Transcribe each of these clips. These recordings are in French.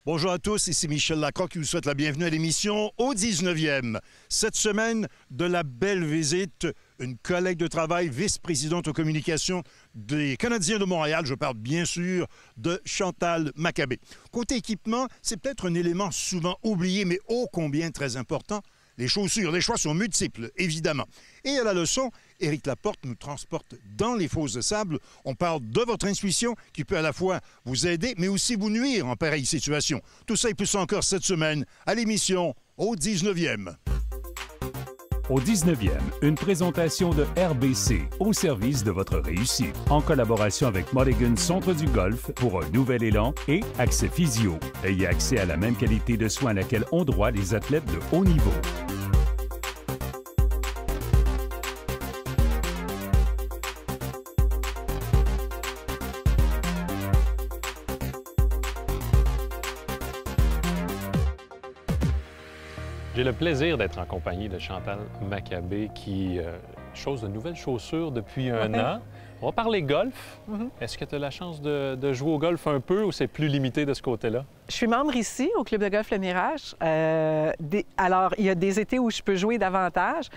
Bonjour à tous, ici Michel Lacroix qui vous souhaite la bienvenue à l'émission au 19e. Cette semaine, de la belle visite, une collègue de travail, vice-présidente aux communications des Canadiens de Montréal. Je parle bien sûr de Chantal Maccabé. Côté équipement, c'est peut-être un élément souvent oublié, mais ô combien très important. Les chaussures, les choix sont multiples, évidemment. Et à la leçon, Éric Laporte nous transporte dans les fosses de sable. On parle de votre intuition qui peut à la fois vous aider, mais aussi vous nuire en pareille situation. Tout ça et plus encore cette semaine à l'émission au 19e. Au 19e, une présentation de RBC au service de votre réussite. En collaboration avec Mulligan Centre du Golf pour un nouvel élan et Accès Physio. Ayez accès à la même qualité de soins à laquelle ont droit les athlètes de haut niveau. J'ai le plaisir d'être en compagnie de Chantal Maccabé qui chose de nouvelles chaussures depuis un an. On va parler golf. Est-ce que tu as la chance de jouer au golf un peu ou c'est plus limité de ce côté-là? Je suis membre ici au Club de golf Le Mirage. Alors, il y a des étés où je peux jouer davantage.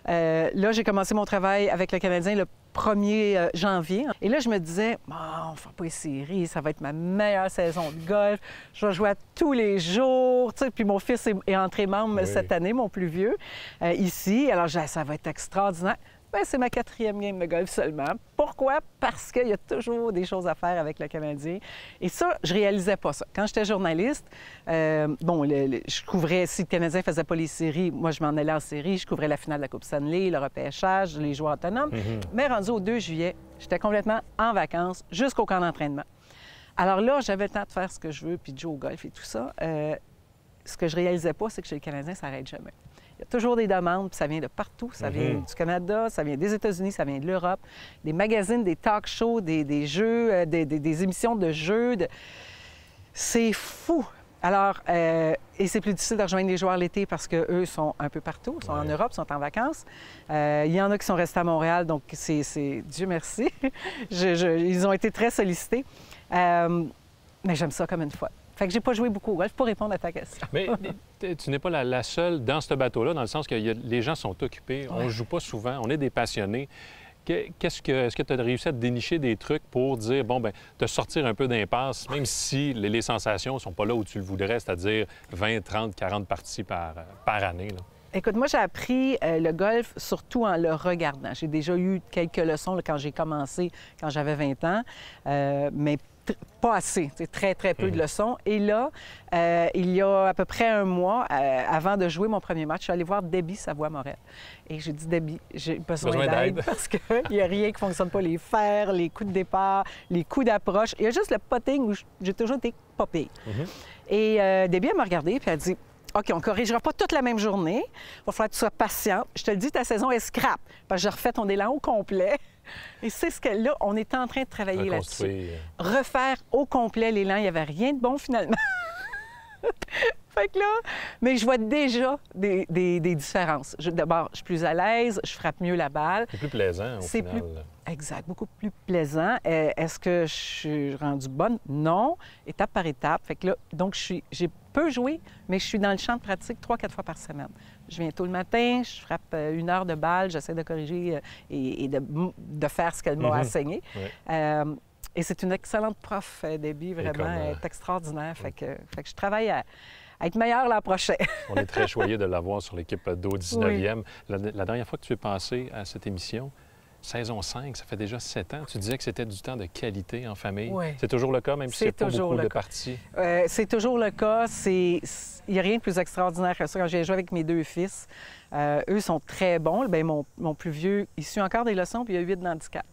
Là, j'ai commencé mon travail avec le Canadien le 1er janvier. Et là, je me disais, on ne fera pas les séries, ça va être ma meilleure saison de golf. Je vais jouer à tous les jours. Tu sais, puis mon fils est entré membre cette année, mon plus vieux, ici. Alors, ça va être extraordinaire. Bien, c'est ma 4e game de golf seulement. Pourquoi? Parce qu'il y a toujours des choses à faire avec le Canadien. Et ça, je réalisais pas ça. Quand j'étais journaliste, je couvrais, si le Canadien faisait pas les séries, moi, je m'en allais en série. Je couvrais la finale de la Coupe Stanley, le repêchage, les joueurs autonomes. Mais rendu au 2 juillet, j'étais complètement en vacances jusqu'au camp d'entraînement. Alors là, j'avais le temps de faire ce que je veux, puis de jouer au golf et tout ça. Ce que je réalisais pas, c'est que chez le Canadien, ça n'arrête jamais. Il y a toujours des demandes, puis ça vient de partout. Ça vient du Canada, ça vient des États-Unis, ça vient de l'Europe. Des magazines, des talk shows, des jeux, des émissions de jeux. C'est fou! Alors, et c'est plus difficile de rejoindre les joueurs l'été parce qu'eux sont un peu partout, sont en Europe, sont en vacances. Il y en a qui sont restés à Montréal, donc c'est Dieu merci. Ils ont été très sollicités. Mais j'aime ça comme une fois. Fait que j'ai pas joué beaucoup au golf pour répondre à ta question. Mais tu n'es pas la seule dans ce bateau-là, dans le sens que les gens sont occupés, on ne joue pas souvent, on est des passionnés. Est-ce que tu as réussi à te dénicher des trucs pour dire, te sortir un peu d'impasse, même si les sensations ne sont pas là où tu le voudrais, c'est-à-dire 20, 30, 40 parties par année, là? Écoute, moi, j'ai appris le golf surtout en le regardant. J'ai déjà eu quelques leçons là, quand j'ai commencé, quand j'avais 20 ans, mais pas assez, très, très peu de leçons. Et là, il y a à peu près un mois, avant de jouer mon premier match, je suis allée voir Debbie Savoie-Morel. Et j'ai dit, Debbie, j'ai besoin d'aide parce qu'il n'y a rien qui ne fonctionne pas. Les fers, les coups de départ, les coups d'approche. Il y a juste le putting où j'ai toujours été pas pire. Et Debbie, elle m'a regardée et elle a dit, OK, on ne corrigera pas toute la même journée. Il va falloir que tu sois patiente. Je te le dis, ta saison est scrap. Parce que j'ai refait ton élan au complet. Et c'est ce que là, on est en train de travailler là-dessus. Refaire au complet l'élan. Il n'y avait rien de bon finalement. Fait que là, mais je vois déjà des différences. D'abord, je suis plus à l'aise, je frappe mieux la balle. C'est plus plaisant au final. Exact, beaucoup plus plaisant. Est-ce que je suis rendue bonne? Non, étape par étape. Fait que là, donc, j'ai peu joué, mais je suis dans le champ de pratique 3-4 fois par semaine. Je viens tôt le matin, je frappe 1 heure de balle, j'essaie de corriger et de faire ce qu'elle m'a enseigné. Et c'est une excellente prof, Debbie, vraiment, elle est extraordinaire. Fait que je travaille à être meilleure l'an prochain. On est très choyés de l'avoir sur l'équipe d'au 19e. La dernière fois que tu es passé à cette émission, saison 5, ça fait déjà 7 ans. Tu disais que c'était du temps de qualité en famille. Oui. C'est toujours le cas, même si c'est pas beaucoup de parties? C'est toujours le cas. Il n'y a rien de plus extraordinaire que ça. Quand j'ai joué avec mes 2 fils, eux sont très bons. Bien, mon plus vieux, il suit encore des leçons, puis il a 8 d'handicap.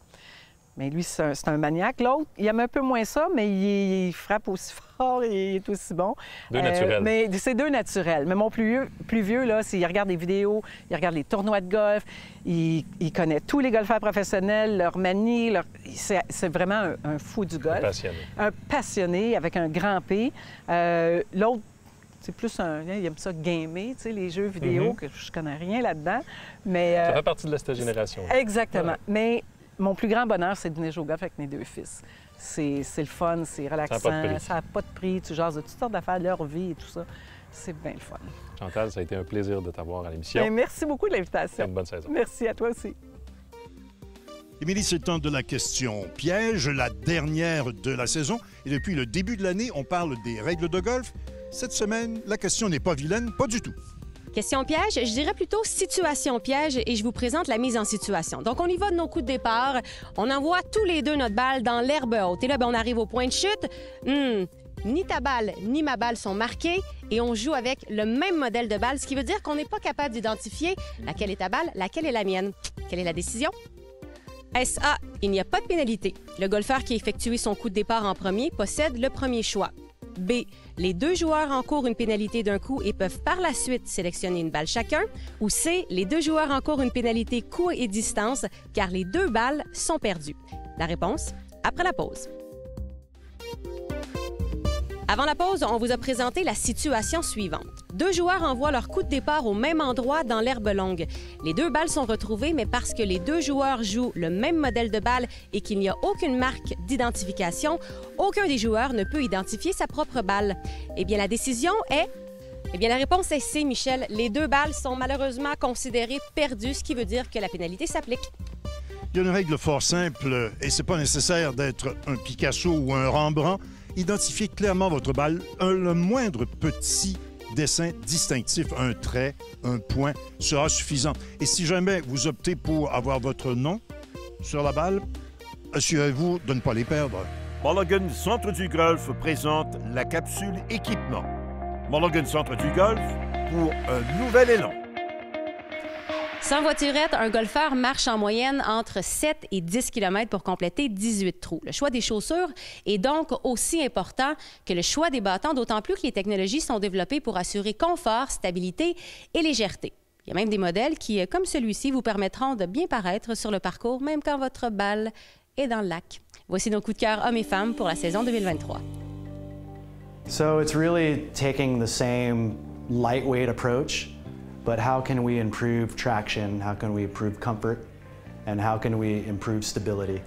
Mais lui, c'est un maniaque. L'autre, il aime un peu moins ça, mais il frappe aussi fort et il est aussi bon. 2 naturels. Mais c'est 2 naturels. Mais mon plus vieux, là, il regarde des vidéos, il regarde les tournois de golf, il connaît tous les golfeurs professionnels, leur manie. C'est vraiment un fou du golf. Un passionné. Un passionné avec un grand P. L'autre, c'est plus il aime ça gamer, tu sais, les jeux vidéo, que je connais rien là-dedans. Mais ça fait partie de cette génération. Exactement. Ouais. Mais mon plus grand bonheur, c'est de venir jouer au golf avec mes 2 fils. C'est le fun, c'est relaxant, ça n'a pas de prix, tu jases de toutes sortes d'affaires, leur vie et tout ça. C'est bien le fun. Chantal, ça a été un plaisir de t'avoir à l'émission. Bien, merci beaucoup de l'invitation. Bonne saison. Merci à toi aussi. Émilie, c'est le temps de la question piège, la dernière de la saison. Et depuis le début de l'année, on parle des règles de golf. Cette semaine, la question n'est pas vilaine, pas du tout. Question piège, je dirais plutôt situation piège et je vous présente la mise en situation. Donc, on y va de nos coups de départ. On envoie tous les deux notre balle dans l'herbe haute. Et là, on arrive au point de chute. Ni ta balle ni ma balle sont marquées et on joue avec le même modèle de balle, ce qui veut dire qu'on n'est pas capable d'identifier laquelle est ta balle, laquelle est la mienne. Quelle est la décision? A. Il n'y a pas de pénalité. Le golfeur qui a effectué son coup de départ en premier possède le premier choix. B. Les deux joueurs encourent une pénalité d'un coup et peuvent par la suite sélectionner une balle chacun. Ou C. Les deux joueurs encourent une pénalité coup et distance car les deux balles sont perdues. La réponse, après la pause. Avant la pause, on vous a présenté la situation suivante. Deux joueurs envoient leur coup de départ au même endroit dans l'herbe longue. Les deux balles sont retrouvées, mais parce que les deux joueurs jouent le même modèle de balle et qu'il n'y a aucune marque d'identification, aucun des joueurs ne peut identifier sa propre balle. Eh bien, la décision est... Eh bien, la réponse est C, Michel. Les deux balles sont malheureusement considérées perdues, ce qui veut dire que la pénalité s'applique. Il y a une règle fort simple et c'est pas nécessaire d'être un Picasso ou un Rembrandt. Identifiez clairement votre balle. Le moindre petit dessin distinctif, un trait, un point, sera suffisant. Et si jamais vous optez pour avoir votre nom sur la balle, assurez-vous de ne pas les perdre. Mulligan Centre du Golf présente la capsule équipement. Mulligan Centre du Golf pour un nouvel élan. Sans voiturette, un golfeur marche en moyenne entre 7 et 10 km pour compléter 18 trous. Le choix des chaussures est donc aussi important que le choix des bâtons, d'autant plus que les technologies sont développées pour assurer confort, stabilité et légèreté. Il y a même des modèles qui, comme celui-ci, vous permettront de bien paraître sur le parcours, même quand votre balle est dans le lac. Voici nos coups de cœur hommes et femmes pour la saison 2023. So it's really taking the same lightweight approach, but how can we improve traction, how can we improve comfort, and how can we improve stability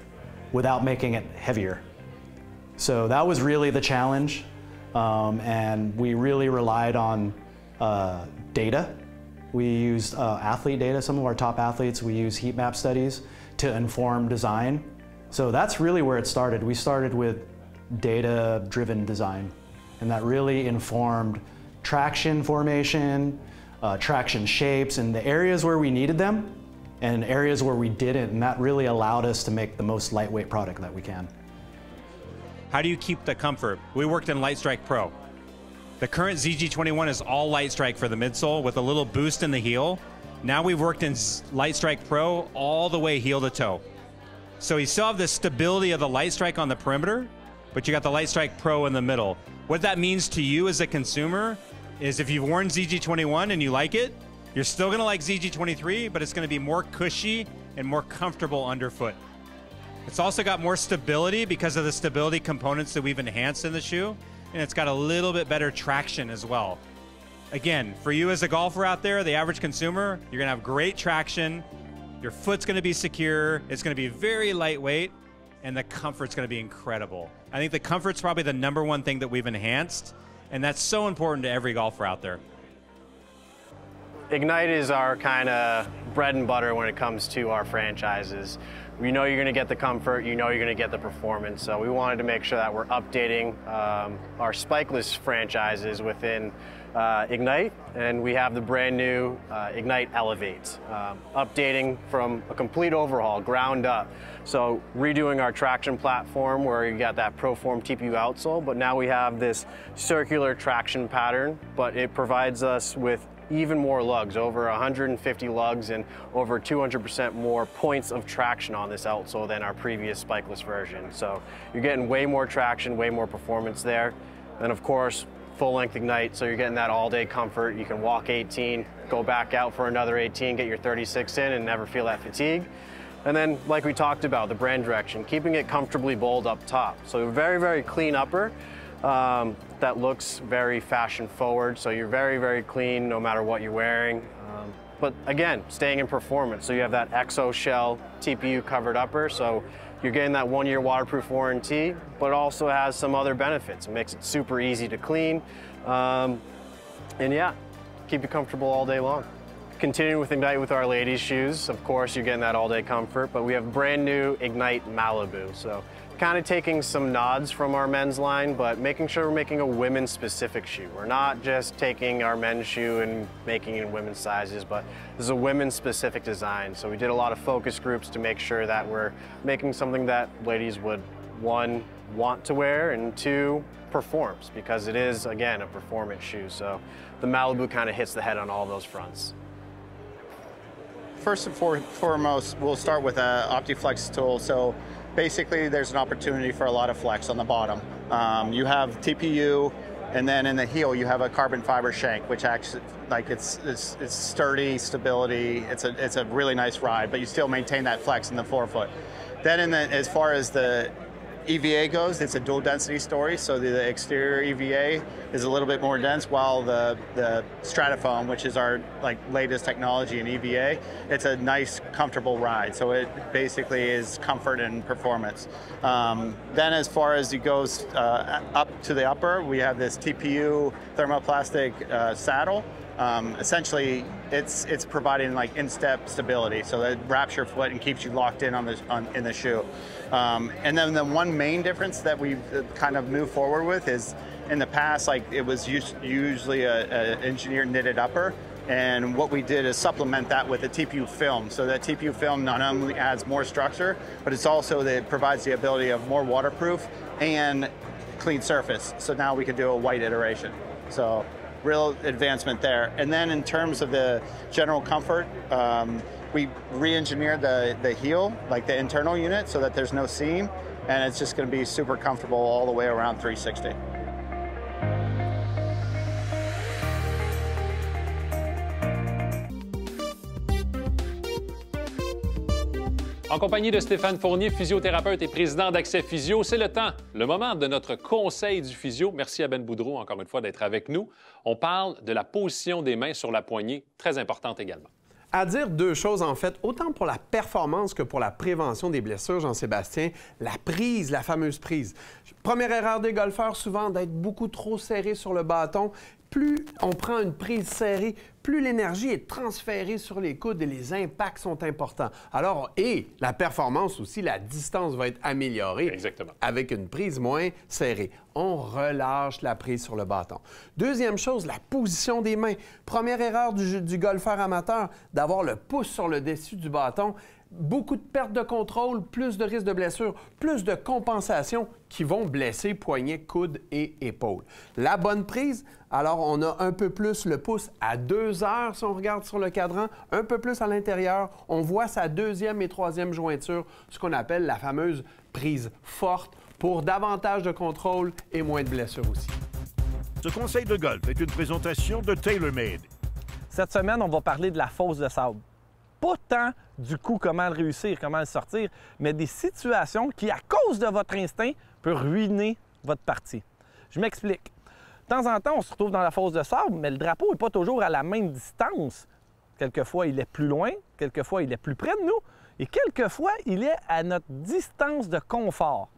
without making it heavier? So that was really the challenge, and we really relied on data. We used athlete data, some of our top athletes, we use heat map studies to inform design. So that's really where it started. We started with data-driven design, and that really informed traction formation, traction shapes, and the areas where we needed them and areas where we didn't, and that really allowed us to make the most lightweight product that we can. How do you keep the comfort? We worked in Light Strike Pro. The current ZG21 is all Light Strike for the midsole with a little boost in the heel. Now we've worked in Light Strike Pro all the way heel to toe. So you still have the stability of the Light Strike on the perimeter, but you got the Light Strike Pro in the middle. What that means to you as a consumer is if you've worn ZG21 and you like it, you're still gonna like ZG23, but it's gonna be more cushy and more comfortable underfoot. It's also got more stability because of the stability components that we've enhanced in the shoe, and it's got a little bit better traction as well. Again, for you as a golfer out there, the average consumer, you're gonna have great traction, your foot's gonna be secure, it's gonna be very lightweight, and the comfort's gonna be incredible. I think the comfort's probably the #1 thing that we've enhanced, and that's so important to every golfer out there. Ignite is our kind of bread and butter when it comes to our franchises. You know you're going to get the comfort, you know you're going to get the performance, so we wanted to make sure that we're updating our spikeless franchises within Ignite, and we have the brand new Ignite Elevate, updating from a complete overhaul, ground up. So redoing our traction platform where you got that ProForm TPU outsole, but now we have this circular traction pattern, but it provides us with even more lugs, over 150 lugs and over 200% more points of traction on this outsole than our previous spikeless version. So you're getting way more traction, way more performance there. And of course, full length Ignite, so you're getting that all day comfort. You can walk 18, go back out for another 18, get your 36 in and never feel that fatigue. And then, like we talked about, the brand direction, keeping it comfortably bold up top. So very, very clean upper. That looks very fashion forward, so you're very, very clean no matter what you're wearing. But again, staying in performance, so you have that exo shell TPU covered upper, so you're getting that 1-year waterproof warranty, but it also has some other benefits. It makes it super easy to clean, and yeah, keep you comfortable all day long. Continuing with Ignite with our ladies' shoes, of course, you're getting that all-day comfort, but we have brand new Ignite Malibu. So kind of taking some nods from our men's line, but making sure we're making a women's specific shoe. We're not just taking our men's shoe and making it in women's sizes, but this is a women's specific design. So we did a lot of focus groups to make sure that we're making something that ladies would, one, want to wear, and two, performs, because it is, again, a performance shoe. So the Malibu kind of hits the head on all those fronts. First and foremost, we'll start with an OptiFlex tool. So basically, there's an opportunity for a lot of flex on the bottom. You have TPU, and then in the heel, you have a carbon fiber shank, which actually, like, it's sturdy, stability. It's a really nice ride, but you still maintain that flex in the forefoot. Then as far as the EVA goes, it's a dual density story, so the exterior EVA is a little bit more dense, while the Stratofoam, which is our latest technology in EVA, it's a nice, comfortable ride. So it basically is comfort and performance. Then as far as it goes up to the upper, we have this TPU thermoplastic saddle. Essentially, it's providing instep stability, so that wraps your foot and keeps you locked in in the shoe. And then the one main difference that we've kind of moved forward with is, in the past, it was usually an engineered knitted upper, and what we did is supplement that with a TPU film. So that TPU film not only adds more structure, but it's also that it provides the ability of more waterproof and clean surface. So now we can do a white iteration. So real advancement there. And then in terms of the general comfort, we re-engineered the heel, the internal unit, so that there's no seam, and it's just going to be super comfortable all the way around 360. En compagnie de Stéphane Fournier, physiothérapeute et président d'Accès Physio, c'est le temps, le moment de notre conseil du physio. Merci à Ben Boudreau, encore une fois, d'être avec nous. On parle de la position des mains sur la poignée, très importante également. À dire deux choses, en fait, autant pour la performance que pour la prévention des blessures, Jean-Sébastien, la prise, la fameuse prise. Première erreur des golfeurs, souvent, d'être beaucoup trop serré sur le bâton. Plus on prend une prise serrée, plus l'énergie est transférée sur les coudes et les impacts sont importants. Alors, et la performance aussi, la distance va être améliorée. Exactement. Avec une prise moins serrée. On relâche la prise sur le bâton. Deuxième chose, la position des mains. Première erreur du golfeur amateur, d'avoir le pouce sur le dessus du bâton. Beaucoup de pertes de contrôle, plus de risques de blessure, plus de compensation qui vont blesser poignet, coude et épaule. La bonne prise, alors on a un peu plus le pouce à 2 heures si on regarde sur le cadran, un peu plus à l'intérieur. On voit sa deuxième et troisième jointure, ce qu'on appelle la fameuse prise forte pour davantage de contrôle et moins de blessures aussi. Ce conseil de golf est une présentation de TaylorMade. Cette semaine, on va parler de la fosse de sable. Pas tant du coup comment le réussir, comment le sortir, mais des situations qui, à cause de votre instinct, peuvent ruiner votre partie. Je m'explique. De temps en temps, on se retrouve dans la fosse de sable, mais le drapeau n'est pas toujours à la même distance. Quelquefois, il est plus loin, quelquefois, il est plus près de nous, et quelquefois, il est à notre distance de confort,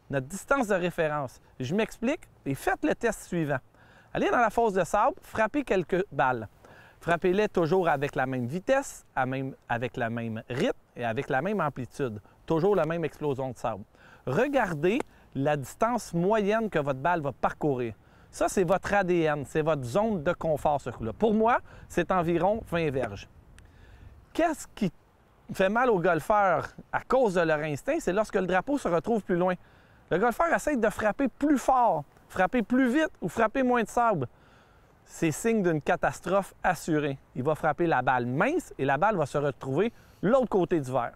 notre distance de référence. Je m'explique et faites le test suivant. Allez dans la fosse de sable, frappez quelques balles. Frappez-les toujours avec la même vitesse, avec le même rythme et avec la même amplitude. Toujours la même explosion de sable. Regardez la distance moyenne que votre balle va parcourir. Ça, c'est votre ADN, c'est votre zone de confort, ce coup-là. Pour moi, c'est environ 20 verges. Qu'est-ce qui fait mal aux golfeurs à cause de leur instinct? C'est lorsque le drapeau se retrouve plus loin. Le golfeur essaie de frapper plus fort, frapper plus vite ou frapper moins de sable. C'est signe d'une catastrophe assurée. Il va frapper la balle mince et la balle va se retrouver de l'autre côté du verre.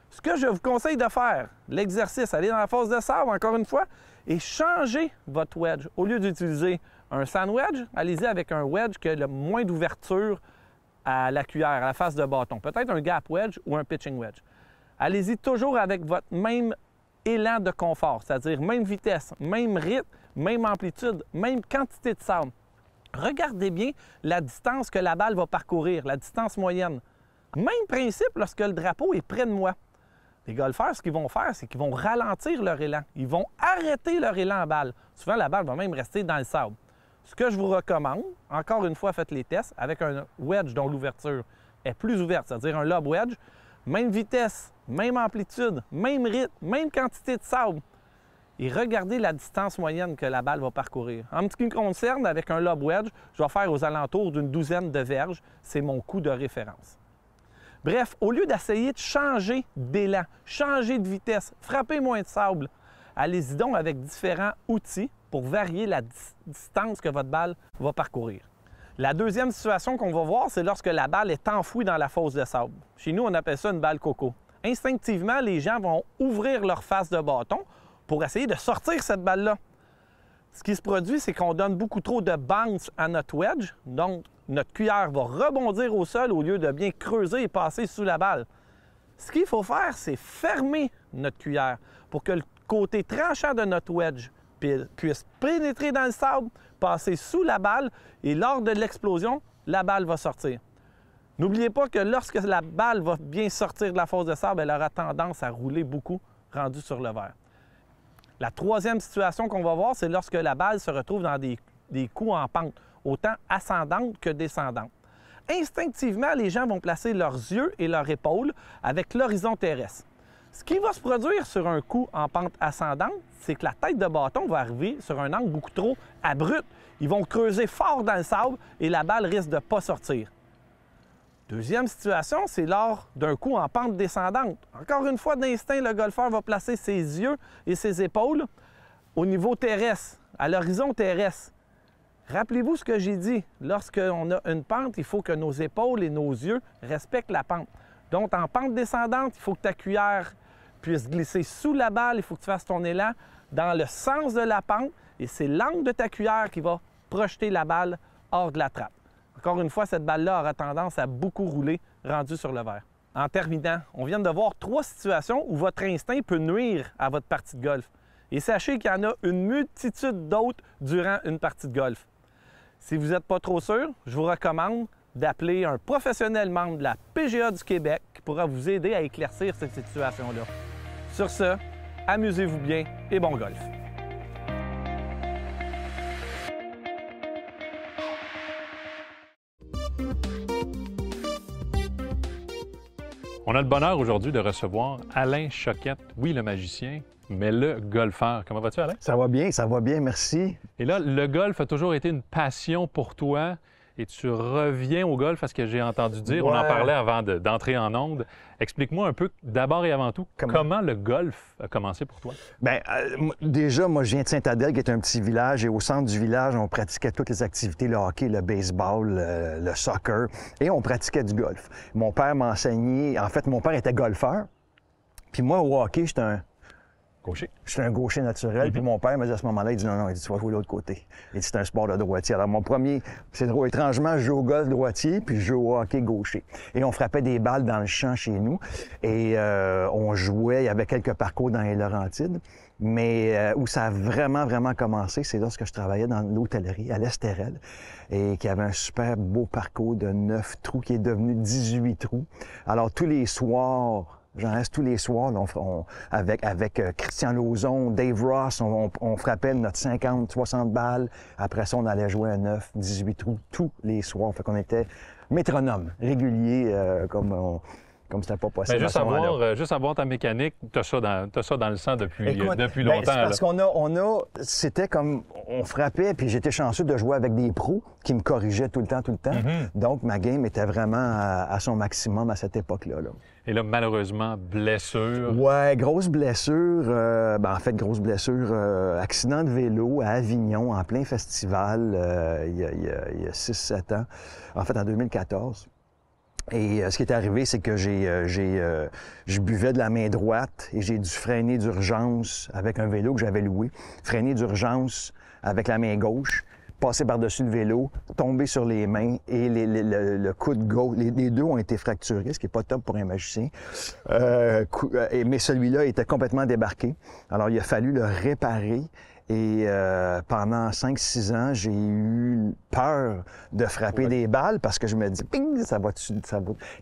Ce que je vous conseille de faire, l'exercice, allez dans la fosse de sable, encore une fois, et changez votre wedge. Au lieu d'utiliser un sand wedge, allez-y avec un wedge qui a le moins d'ouverture à la cuillère, à la face de bâton. Peut-être un gap wedge ou un pitching wedge. Allez-y toujours avec votre même élan de confort, c'est-à-dire même vitesse, même rythme, même amplitude, même quantité de sable. Regardez bien la distance que la balle va parcourir, la distance moyenne. Même principe lorsque le drapeau est près de moi. Les golfeurs, ce qu'ils vont faire, c'est qu'ils vont ralentir leur élan. Ils vont arrêter leur élan en balle. Souvent, la balle va même rester dans le sable. Ce que je vous recommande, encore une fois, faites les tests avec un wedge dont l'ouverture est plus ouverte, c'est-à-dire un lob wedge, même vitesse, même amplitude, même rythme, même quantité de sable. Et regardez la distance moyenne que la balle va parcourir. En ce qui me concerne, avec un lob wedge, je vais faire aux alentours d'une douzaine de verges. C'est mon coup de référence. Bref, au lieu d'essayer de changer d'élan, changer de vitesse, frapper moins de sable, allez-y donc avec différents outils pour varier la distance que votre balle va parcourir. La deuxième situation qu'on va voir, c'est lorsque la balle est enfouie dans la fosse de sable. Chez nous, on appelle ça une balle coco. Instinctivement, les gens vont ouvrir leur face de bâton pour essayer de sortir cette balle-là. Ce qui se produit, c'est qu'on donne beaucoup trop de bounce à notre wedge, donc notre cuillère va rebondir au sol au lieu de bien creuser et passer sous la balle. Ce qu'il faut faire, c'est fermer notre cuillère pour que le côté tranchant de notre wedge puisse pénétrer dans le sable, passer sous la balle et lors de l'explosion, la balle va sortir. N'oubliez pas que lorsque la balle va bien sortir de la fosse de sable, elle aura tendance à rouler beaucoup rendue sur le verre. La troisième situation qu'on va voir, c'est lorsque la balle se retrouve dans des coups en pente, autant ascendante que descendante. Instinctivement, les gens vont placer leurs yeux et leurs épaules avec l'horizon terrestre. Ce qui va se produire sur un coup en pente ascendante, c'est que la tête de bâton va arriver sur un angle beaucoup trop abrupt. Ils vont creuser fort dans le sable et la balle risque de ne pas sortir. Deuxième situation, c'est lors d'un coup en pente descendante. Encore une fois, d'instinct, le golfeur va placer ses yeux et ses épaules au niveau terrestre, à l'horizon terrestre. Rappelez-vous ce que j'ai dit. Lorsqu'on a une pente, il faut que nos épaules et nos yeux respectent la pente. Donc, en pente descendante, il faut que ta cuillère puisse glisser sous la balle. Il faut que tu fasses ton élan dans le sens de la pente. Et c'est l'angle de ta cuillère qui va projeter la balle hors de la trappe. Encore une fois, cette balle-là aura tendance à beaucoup rouler rendue sur le verre. En terminant, on vient de voir 3 situations où votre instinct peut nuire à votre partie de golf. Et sachez qu'il y en a une multitude d'autres durant une partie de golf. Si vous n'êtes pas trop sûr, je vous recommande d'appeler un professionnel membre de la PGA du Québec qui pourra vous aider à éclaircir cette situation-là. Sur ce, amusez-vous bien et bon golf! On a le bonheur aujourd'hui de recevoir Alain Choquette, oui, le magicien, mais le golfeur. Comment vas-tu, Alain? Ça va bien, merci. Et là, le golf a toujours été une passion pour toi et tu reviens au golf à ce que j'ai entendu dire. Ouais. On en parlait avant d'entrer en onde. Explique-moi un peu, d'abord et avant tout, comment le golf a commencé pour toi? Bien, déjà, moi, je viens de Saint-Adèle, qui est un petit village, et au centre du village, on pratiquait toutes les activités, le hockey, le baseball, le soccer, et on pratiquait du golf. Mon père m'a enseigné... En fait, mon père était golfeur, puis moi, au hockey, j'étais un... Gaucher. J'étais un gaucher naturel, puis mon père m'a dit à ce moment-là, il dit non, il dit, tu vas jouer de l'autre côté. Il dit, c'est un sport de droitier. Alors, mon premier, c'est drôle, étrangement, je joue au golf droitier, puis je joue au hockey gaucher. Et on frappait des balles dans le champ chez nous, et on jouait, il y avait quelques parcours dans les Laurentides, mais où ça a vraiment commencé, c'est lorsque je travaillais dans l'hôtellerie à l'Estérel, et qui avait un super beau parcours de 9 trous qui est devenu 18 trous. Alors, tous les soirs, j'en reste tous les soirs, là, avec Christian Lauzon, Dave Ross, on frappait notre 50, 60 balles. Après ça, on allait jouer à 9, 18 trous tous les soirs. Fait qu'on était métronome, régulier, comme c'était pas possible. Mais juste avoir ta mécanique, t'as ça dans le sang depuis longtemps. C'est parce c'était comme, on frappait, puis j'étais chanceux de jouer avec des pros qui me corrigeaient tout le temps. Mm-hmm. Donc, ma game était vraiment à son maximum à cette époque-là. Là. Et là, malheureusement, blessure. Ouais, grosse blessure. Grosse blessure. Accident de vélo à Avignon, en plein festival, il y a 6-7 ans. En fait, en 2014. Et ce qui est arrivé, c'est que je buvais de la main droite et j'ai dû freiner d'urgence avec un vélo que j'avais loué. Freiner d'urgence avec la main gauche, passer par-dessus le vélo, tomber sur les mains et le coude gauche, les deux ont été fracturés, ce qui n'est pas top pour un magicien. Mais celui-là était complètement débarqué. Alors, il a fallu le réparer. Et pendant 5-6 ans, j'ai eu peur de frapper des balles parce que je me dis, ping, ça va.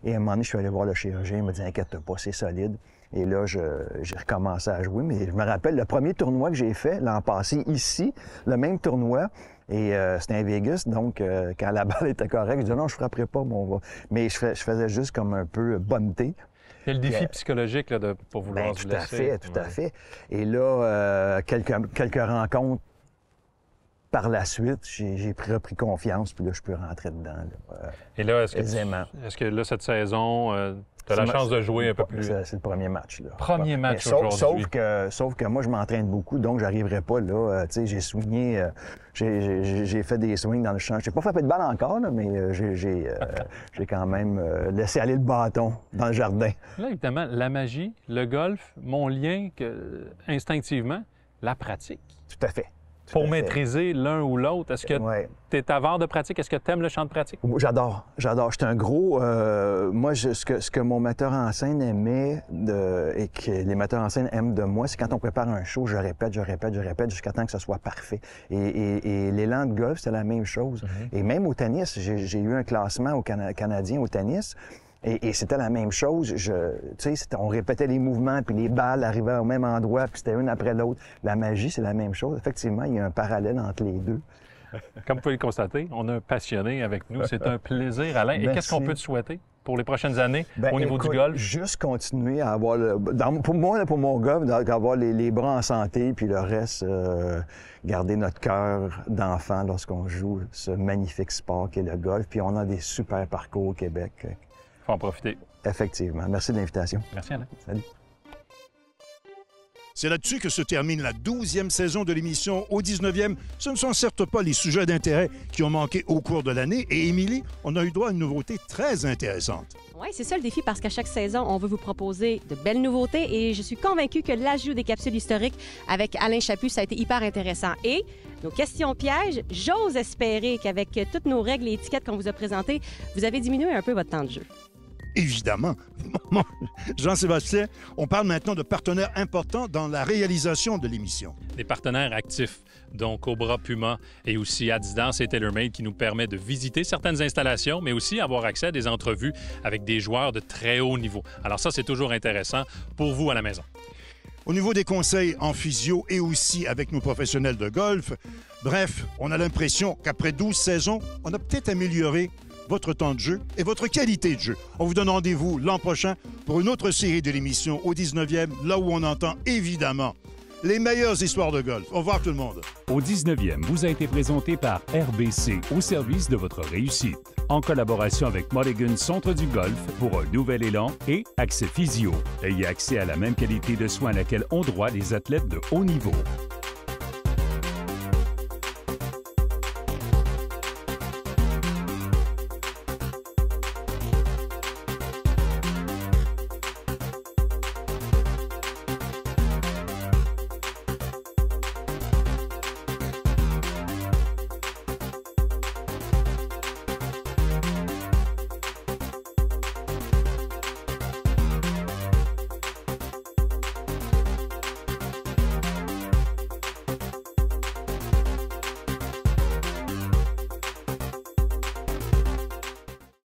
Et à un moment donné, je suis allé voir le chirurgien, il m'a dit, inquiète pas, c'est solide. Et là, j'ai recommencé à jouer. Mais je me rappelle, le premier tournoi que j'ai fait l'an passé, ici, le même tournoi, et c'était à Vegas, donc quand la balle était correcte, je disais non, je ne frapperai pas, mais je faisais juste comme un peu bunter. Il y a le défi psychologique là, de ne pas vouloir se laisser. Tout à fait. Et là, quelques rencontres par la suite, j'ai repris confiance, puis là, je peux rentrer dedans. Là, et là, est-ce que là, cette saison, tu as la chance de jouer un peu plus? C'est le premier match. Là. Premier match aujourd'hui. Sauf que moi, je m'entraîne beaucoup, donc j'arriverai pas là. Tu sais, j'ai swingé, j'ai fait des swings dans le champ. Je n'ai pas frappé de balle encore, là, mais j'ai quand même laissé aller le bâton dans le jardin. Là, évidemment, la magie, le golf, mon lien instinctivement, la pratique. Tout à fait. Pour maîtriser l'un ou l'autre, est-ce que tu es avare de pratique? Est-ce que tu aimes le champ de pratique? J'adore. J'étais un gros... moi, ce que mon metteur en scène aimait et que les metteurs en scène aiment de moi, c'est quand on prépare un show, je répète jusqu'à temps que ce soit parfait. Et l'élan de golf, c'est la même chose. Et même au tennis, j'ai eu un classement au Canadien au tennis. Et c'était la même chose. On répétait les mouvements, puis les balles arrivaient au même endroit, puis c'était une après l'autre. La magie, c'est la même chose. Effectivement, il y a un parallèle entre les deux. Comme vous pouvez le constater, on a un passionné avec nous. C'est un plaisir, Alain. Et qu'est-ce qu'on peut te souhaiter pour les prochaines années au niveau du golf? Juste continuer à avoir... pour mon golf, d'avoir les bras en santé, puis le reste, garder notre cœur d'enfant lorsqu'on joue ce magnifique sport qu'est le golf. Puis on a des super parcours au Québec. Faut en profiter. Effectivement. Merci de l'invitation. Merci, Alain. Salut. C'est là-dessus que se termine la 12e saison de l'émission Au 19e. Ce ne sont certes pas les sujets d'intérêt qui ont manqué au cours de l'année. Et Émilie, on a eu droit à une nouveauté très intéressante. Oui, c'est ça le défi parce qu'à chaque saison, on veut vous proposer de belles nouveautés et je suis convaincue que l'ajout des capsules historiques avec Alain Chaput, ça a été hyper intéressant. Et nos questions pièges, j'ose espérer qu'avec toutes nos règles et étiquettes qu'on vous a présentées, vous avez diminué un peu votre temps de jeu. Évidemment. Jean-Sébastien, on parle maintenant de partenaires importants dans la réalisation de l'émission. Des partenaires actifs, donc Cobra, Puma et aussi Adidas et TaylorMade qui nous permettent de visiter certaines installations, mais aussi avoir accès à des entrevues avec des joueurs de très haut niveau. Alors ça, c'est toujours intéressant pour vous à la maison. Au niveau des conseils en physio et aussi avec nos professionnels de golf, bref, on a l'impression qu'après 12 saisons, on a peut-être amélioré votre temps de jeu et votre qualité de jeu. On vous donne rendez-vous l'an prochain pour une autre série de l'émission Au 19e, là où on entend évidemment les meilleures histoires de golf. Au revoir tout le monde. Au 19e vous a été présenté par RBC, au service de votre réussite. En collaboration avec Mulligan Centre du Golf pour un nouvel élan et Accès Physio. Ayez accès à la même qualité de soins à laquelle ont droit les athlètes de haut niveau.